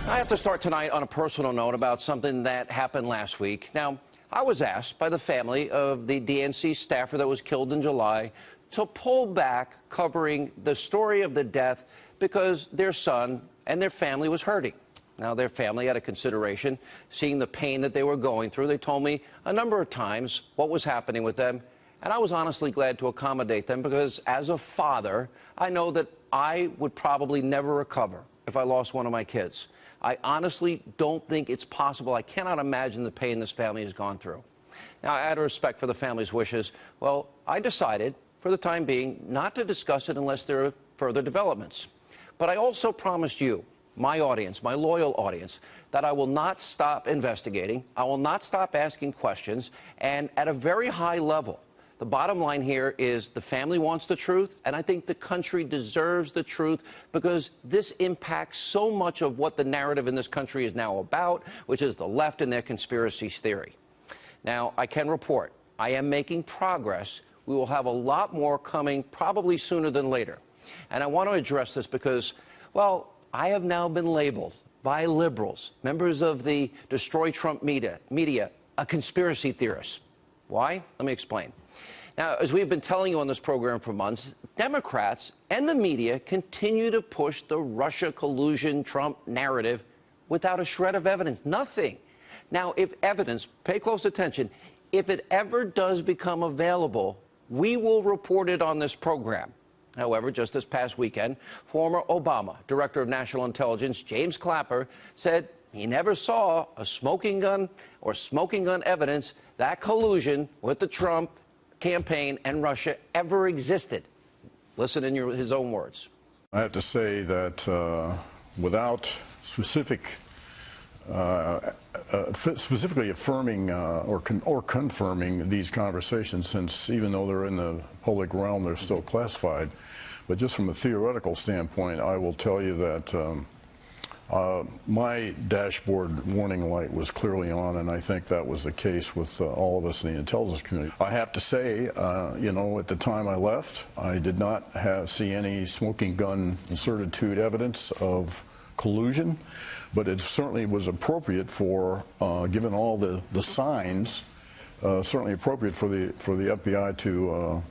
I have to start tonight on a personal note about something that happened last week. Now, I was asked by the family of the DNC staffer that was killed in July to pull back covering the story of the death because their son and their family was hurting. Now, their family had a consideration, seeing the pain that they were going through. They told me a number of times what was happening with them, and I was honestly glad to accommodate them because as a father, I know that I would probably never recover if I lost one of my kids. I honestly don't think it's possible. I cannot imagine the pain this family has gone through. Now, out of respect for the family's wishes, well, I decided, for the time being, not to discuss it unless there are further developments. But I also promised you, my audience, my loyal audience, that I will not stop investigating. I will not stop asking questions, and at a very high level. The bottom line here is the family wants the truth, and I think the country deserves the truth because this impacts so much of what the narrative in this country is now about, which is the left and their conspiracy theory. Now, I can report I am making progress. We will have a lot more coming probably sooner than later. And I want to address this because, well, I have now been labeled by liberals, members of the Destroy Trump media, a conspiracy theorist. Why? Let me explain. Now, as we've been telling you on this program for months, Democrats and the media continue to push the Russia collusion Trump narrative without a shred of evidence, nothing. Now, if evidence, pay close attention, if it ever does become available, we will report it on this program. However, just this past weekend, former Obama Director of National Intelligence James Clapper said he never saw a smoking gun or smoking gun evidence that collusion with the Trump campaign and Russia ever existed. Listen in his own words. I have to say that without specifically affirming or confirming these conversations, since even though they're in the public realm, they're still classified. But just from a theoretical standpoint, I will tell you that my dashboard warning light was clearly on, and I think that was the case with all of us in the intelligence community. I have to say, you know, at the time I left, I did not see any smoking gun certitude evidence of collusion, but it certainly was appropriate for, given all the signs, certainly appropriate for the FBI to,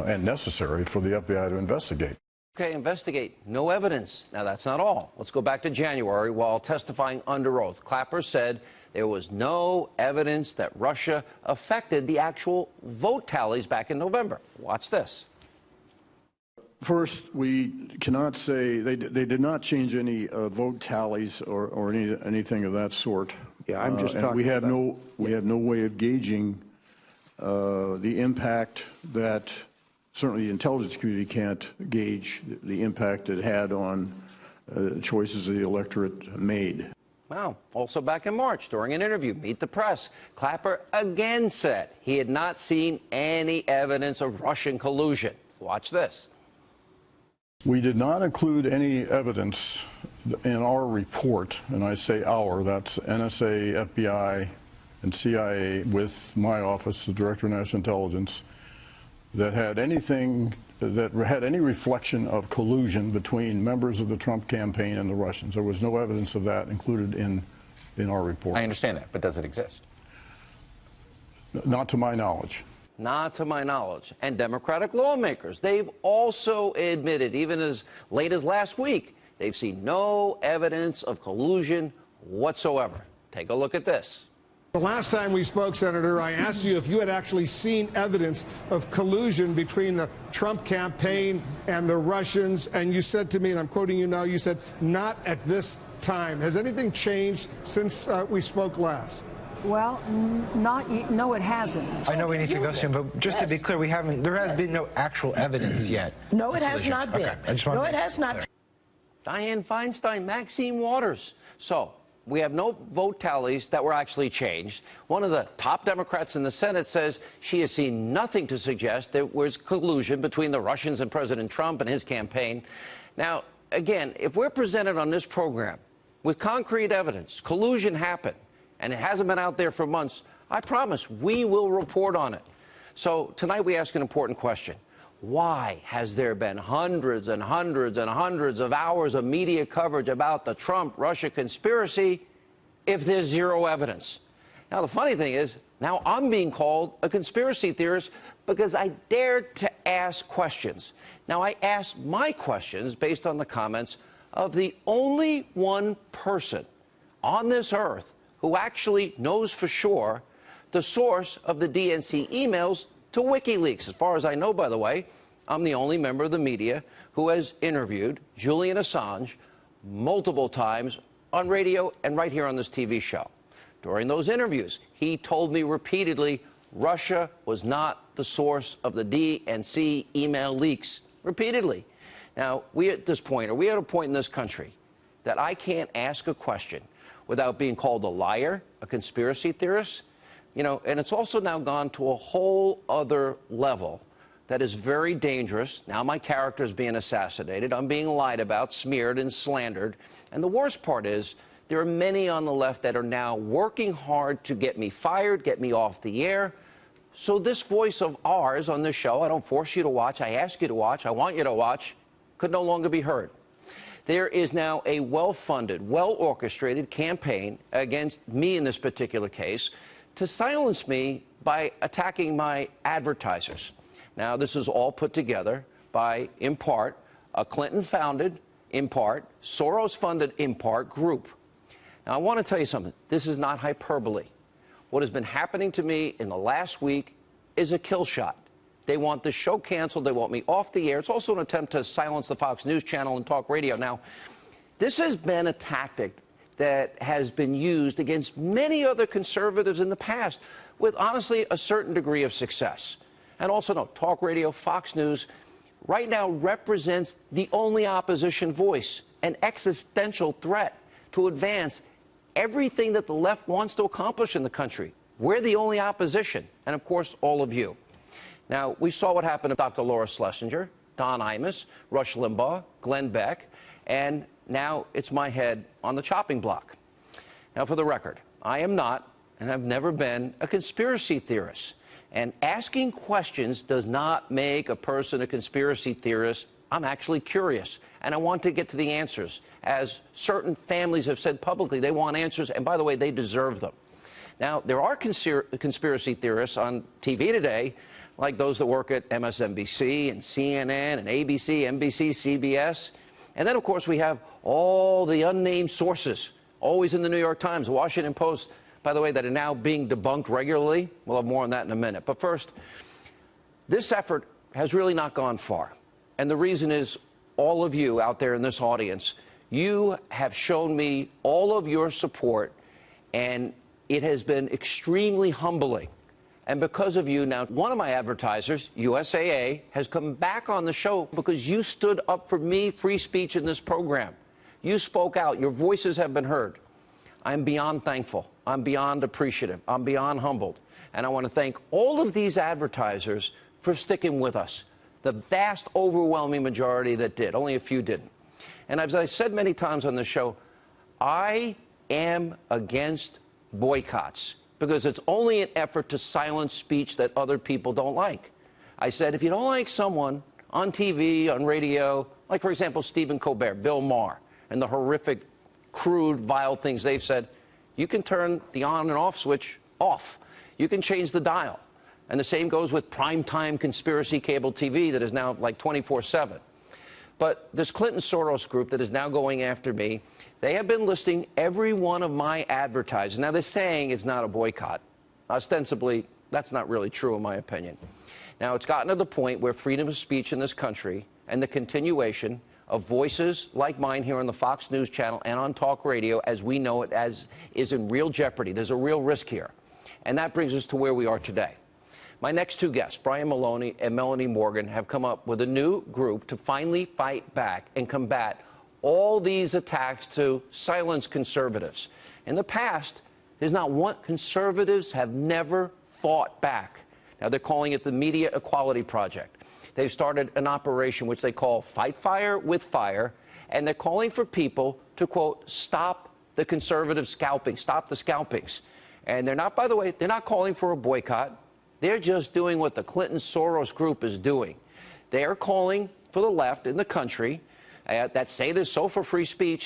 and necessary for the FBI to investigate. Okay, investigate. No evidence. Now, that's not all. Let's go back to January. While testifying under oath, Clapper said there was no evidence that Russia affected the actual vote tallies back in November. Watch this. First, we cannot say they did not change any vote tallies or anything of that sort. Yeah, I'm just talking. We have no way of gauging the impact that certainly the intelligence community can't gauge the impact it had on choices the electorate made. Wow. Also back in March, during an interview, Meet the Press, Clapper again said he had not seen any evidence of Russian collusion. Watch this. We did not include any evidence in our report, and I say our, that's NSA, FBI, and CIA with my office, the Director of National Intelligence, that had any reflection of collusion between members of the Trump campaign and the Russians. There was no evidence of that included in our report. I understand that, but does it exist? Not to my knowledge. Not to my knowledge. And Democratic lawmakers, they've also admitted, even as late as last week, they've seen no evidence of collusion whatsoever. Take a look at this. The last time we spoke, Senator, I asked you if you had actually seen evidence of collusion between the Trump campaign and the Russians, and you said to me, and I'm quoting you now, you said, not at this time. Has anything changed since we spoke last? Well, no, it hasn't. I know we need to go soon, but just to be clear, there has been no actual evidence yet. No, it has not been. Okay. No, it has not been. Dianne Feinstein, Maxine Waters. So we have no vote tallies that were actually changed. One of the top Democrats in the Senate says she has seen nothing to suggest there was collusion between the Russians and President Trump and his campaign. Now, again, if we're presented on this program with concrete evidence, collusion happened, and it hasn't been out there for months, I promise we will report on it. So tonight we ask an important question. Why has there been hundreds and hundreds and hundreds of hours of media coverage about the Trump-Russia conspiracy if there's zero evidence? Now, the funny thing is, now I'm being called a conspiracy theorist because I dared to ask questions. Now, I asked my questions based on the comments of the only one person on this earth who actually knows for sure the source of the DNC emails to WikiLeaks. As far as I know, by the way, I'm the only member of the media who has interviewed Julian Assange multiple times on radio and right here on this TV show. During those interviews, he told me repeatedly Russia was not the source of the DNC email leaks. Repeatedly. Now, we at this point, are we at a point in this country that I can't ask a question without being called a liar, a conspiracy theorist? You know, and it's also now gone to a whole other level that is very dangerous. Now my character is being assassinated. I'm being lied about, smeared, and slandered. And the worst part is there are many on the left that are now working hard to get me fired, get me off the air. So this voice of ours on this show, I don't force you to watch, I ask you to watch, I want you to watch, could no longer be heard. There is now a well-funded, well-orchestrated campaign against me in this particular case to silence me by attacking my advertisers. Now, this is all put together by, in part, a Clinton-founded, in part, Soros-funded, in part, group. Now, I want to tell you something. This is not hyperbole. What has been happening to me in the last week is a kill shot. They want the show canceled. They want me off the air. It's also an attempt to silence the Fox News channel and talk radio. Now, this has been a tactic that has been used against many other conservatives in the past with, honestly, a certain degree of success. And also, no, talk radio, Fox News, right now represents the only opposition voice, an existential threat to advance everything that the left wants to accomplish in the country. We're the only opposition, and of course, all of you. Now, we saw what happened to Dr. Laura Schlesinger, Don Imus, Rush Limbaugh, Glenn Beck, and now it's my head on the chopping block. Now, for the record, I am not, and I've never been, a conspiracy theorist. And asking questions does not make a person a conspiracy theorist. I'm actually curious, and I want to get to the answers. As certain families have said publicly, they want answers, and by the way, they deserve them. Now, there are conspiracy theorists on TV today, like those that work at MSNBC and CNN and ABC, NBC, CBS. And then, of course, we have all the unnamed sources, always in the New York Times, Washington Post, by the way, that are now being debunked regularly. We'll have more on that in a minute. But first, this effort has really not gone far. And the reason is all of you out there in this audience, you have shown me all of your support, and it has been extremely humbling. And because of you, now, one of my advertisers, USAA, has come back on the show because you stood up for me, free speech, in this program. You spoke out. Your voices have been heard. I'm beyond thankful. I'm beyond appreciative. I'm beyond humbled. And I want to thank all of these advertisers for sticking with us. The vast, overwhelming majority that did. Only a few didn't. And as I said many times on the show, I am against boycotts, because it's only an effort to silence speech that other people don't like. I said, if you don't like someone on TV, on radio, like, for example, Stephen Colbert, Bill Maher, and the horrific, crude, vile things they've said, you can turn the on and off switch off. You can change the dial. And the same goes with primetime conspiracy cable TV that is now like 24/7. But this Clinton Soros group that is now going after me, they have been listing every one of my advertisers. Now, they're saying it's not a boycott. Ostensibly, that's not really true in my opinion. Now, it's gotten to the point where freedom of speech in this country and the continuation of voices like mine here on the Fox News channel and on talk radio, as we know it, is in real jeopardy. There's a real risk here. And that brings us to where we are today. My next two guests, Brian Maloney and Melanie Morgan, have come up with a new group to finally fight back and combat all these attacks to silence conservatives. In the past, there's not one. Conservatives have never fought back. Now, they're calling it the Media Equality Project. They've started an operation which they call Fight Fire with Fire, and they're calling for people to, quote, stop the conservative scalping, stop the scalpings. And they're not, by the way, they're not calling for a boycott. They're just doing what the Clinton Soros group is doing. They are calling for the left in the country that say they're so for free speech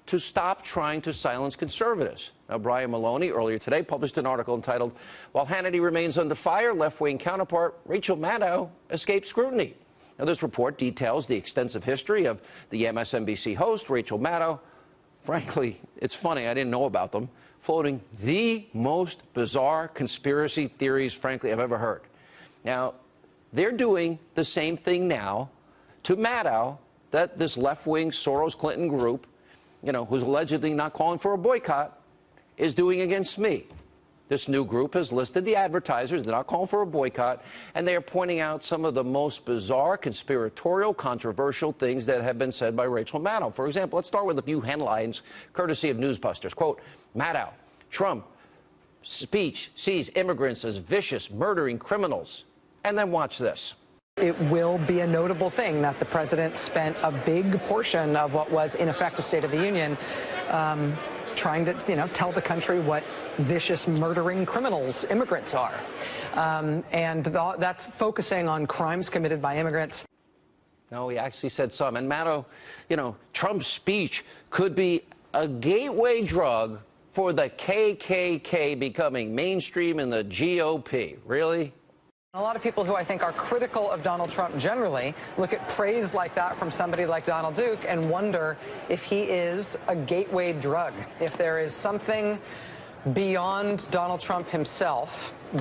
to stop trying to silence conservatives. Now, Brian Maloney earlier today published an article entitled, "While Hannity Remains Under Fire, Left-Wing Counterpart Rachel Maddow Escapes Scrutiny." Now, this report details the extensive history of the MSNBC host, Rachel Maddow. Frankly, it's funny, I didn't know about them, floating the most bizarre conspiracy theories, frankly, I've ever heard. Now, they're doing the same thing now to Maddow that this left-wing Soros-Clinton group, who's allegedly not calling for a boycott, is doing against me. This new group has listed the advertisers. They're not calling for a boycott, and they are pointing out some of the most bizarre, conspiratorial, controversial things that have been said by Rachel Maddow. For example, let's start with a few headlines, courtesy of Newsbusters. Quote, Maddow, Trump speech sees immigrants as vicious, murdering criminals. And then watch this. It will be a notable thing that the president spent a big portion of what was, in effect, a State of the Union trying to, tell the country what vicious, murdering criminals immigrants are. And that's focusing on crimes committed by immigrants. No, he actually said some. And Maddow, Trump's speech could be a gateway drug for the KKK becoming mainstream in the GOP. Really? A lot of people who I think are critical of Donald Trump generally look at praise like that from somebody like Donald Duke and wonder if he is a gateway drug, if there is something beyond Donald Trump himself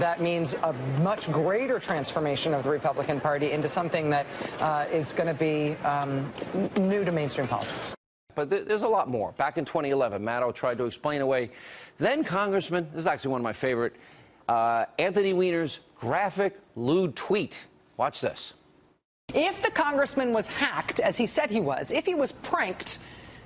that means a much greater transformation of the Republican Party into something that is going to be new to mainstream politics. But there's a lot more. Back in 2011, Maddow tried to explain away then-Congressman, this is actually one of my favorite, Anthony Weiner's graphic, lewd tweet. Watch this. If the congressman was hacked, as he said he was, if he was pranked,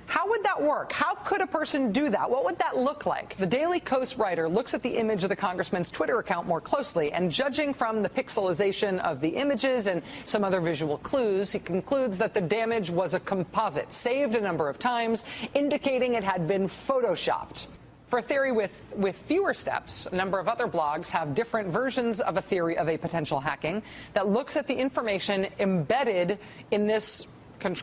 how would that work? How could a person do that? What would that look like? The Daily Kos writer looks at the image of the congressman's Twitter account more closely, and judging from the pixelization of the images and some other visual clues, he concludes that the damage was a composite, saved a number of times, indicating it had been photoshopped. For a theory with fewer steps, a number of other blogs have different versions of a theory of a potential hacking that looks at the information embedded in this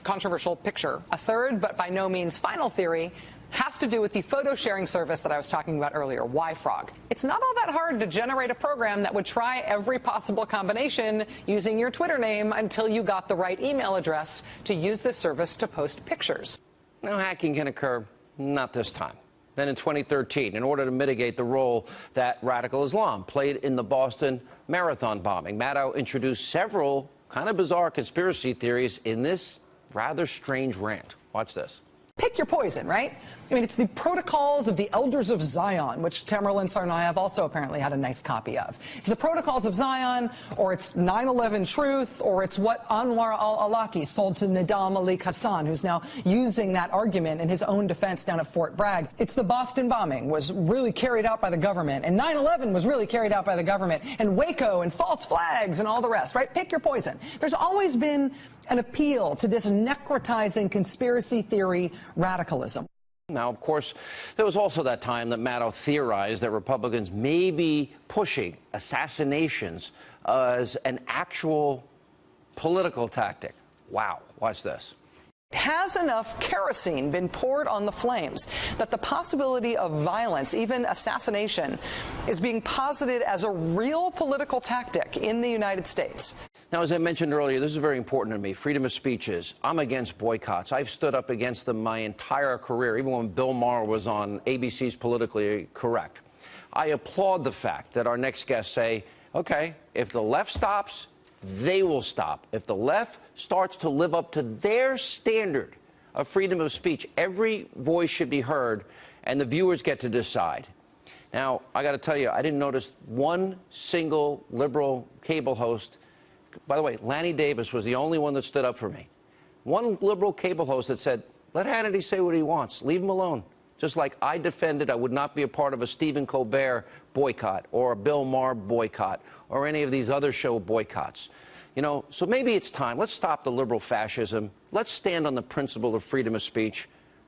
controversial picture. A third, but by no means final theory, has to do with the photo sharing service that I was talking about earlier, YFrog. It's not all that hard to generate a program that would try every possible combination using your Twitter name until you got the right email address to use this service to post pictures. Now, hacking can occur, not this time. Then in 2013, in order to mitigate the role that radical Islam played in the Boston Marathon bombing, Maddow introduced several kind of bizarre conspiracy theories in this rather strange rant. Watch this. Pick your poison, right? I mean, it's the Protocols of the Elders of Zion, which Tamerlan Tsarnaev also apparently had a nice copy of. It's the Protocols of Zion, or it's 9/11 truth, or it's what Anwar al-Awlaki sold to Nidal Malik Hassan, who's now using that argument in his own defense down at Fort Bragg. It's the Boston bombing was really carried out by the government, and 9/11 was really carried out by the government, and Waco and false flags and all the rest, right? Pick your poison. There's always been an appeal to this necrotizing conspiracy theory radicalism. Now, of course, there was also that time that Maddow theorized that Republicans may be pushing assassinations as an actual political tactic. Wow, watch this. Has enough kerosene been poured on the flames that the possibility of violence, even assassination, is being posited as a real political tactic in the United States? Now, as I mentioned earlier, this is very important to me. Freedom of speech is. I'm against boycotts. I've stood up against them my entire career, even when Bill Maher was on ABC's Politically Correct. I applaud the fact that our next guests say, okay, if the left stops, they will stop. If the left starts to live up to their standard of freedom of speech, every voice should be heard, and the viewers get to decide. Now, I got to tell you, I didn't notice one single liberal cable host. By the way, Lanny Davis was the only one that stood up for me. One liberal cable host that said, let Hannity say what he wants. Leave him alone. Just like I defended I would not be a part of a Stephen Colbert boycott or a Bill Maher boycott or any of these other show boycotts. So maybe it's time. Let's stop the liberal fascism. Let's stand on the principle of freedom of speech.